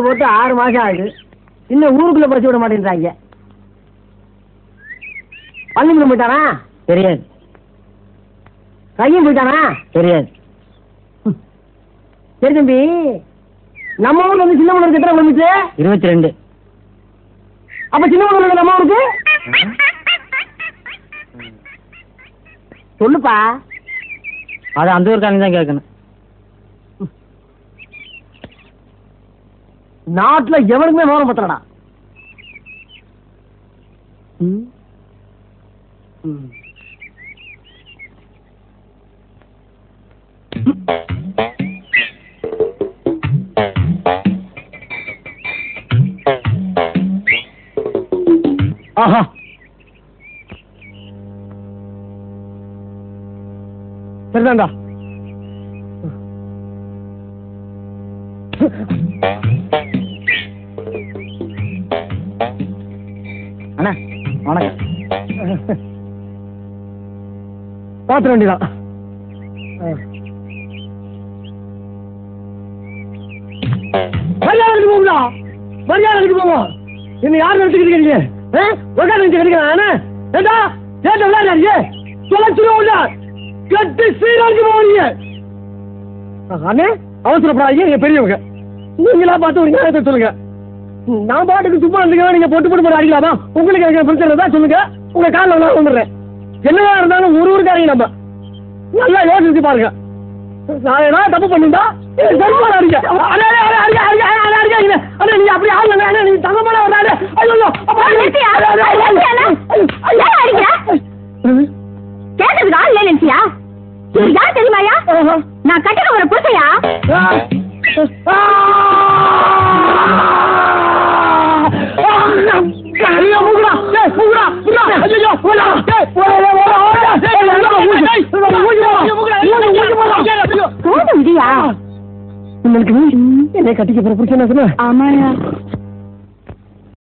போட்டு 6 மாசம் ஆகுது. இன்னும் ஊருக்குள்ள பிரச்சனை விட மாட்டேங்கிறாங்க. பள்ளிக்கூடம் போயிட்டானா? தெரியாது. கையும் போயிட்டானா? தெரியாது. சரி தம்பி, நம்ம ஊர்ல வந்து சின்ன ஊருக்கு எத்தனை கிலோமீட்டர்? 22. அப்ப சின்ன ஊர்ல நம்ம ஊருக்கு சொல்லுப்பா. அது அந்த ஊருக்காரங்க தான் கேட்கணும். நாட்டுல எவனுக்குமே விவரம் பத்தலடா. ஆஹா, சரிதான்டா. அண்ணா வணக்கம். பாத்திர வேண்டியதான். மரியாதை போங்களா? மரியாதை போவோம். என்ன யார் நினைச்சுக்கிறீங்க? கிடைக்கிறான் விளையாடுறீங்க. தொலைச்சிருவோம். கட்டி சீராக்கி போவீங்க. அண்ணே அவசரப்படாதீங்க, நீங்க பெரியவங்க. நீங்களா பார்த்து ஒரு நியாயத்தை சொல்லுங்க. நான் பாட்டுக்கு சும்மா இருந்துக்கலாம். நீங்க போட்டு போட்டு அடிக்கலாமா? உங்களுக்கு எனக்கு பிரச்சனை தான் சொல்லுங்க. உங்க காலில் நான் வந்துடுறேன். என்னதான் இருந்தாலும் ஒரு ஊருக்காரங்க நம்ம நல்லா யோசிச்சு பாருங்க. நான் ஏதாவது தப்பு பண்ணிருந்தா அடிக்க நீங்க அப்படி ஆளுங்க. நீங்க தங்கமான வராது. கேட்டதுக்கு ஆள் நினைச்சியா? யார் தெரியுமாயா? நான் கட்டின ஒரு புருஷையா? உங்களுக்கு என்னை கட்டிக்க போற புருஷன்? ஆமாயா.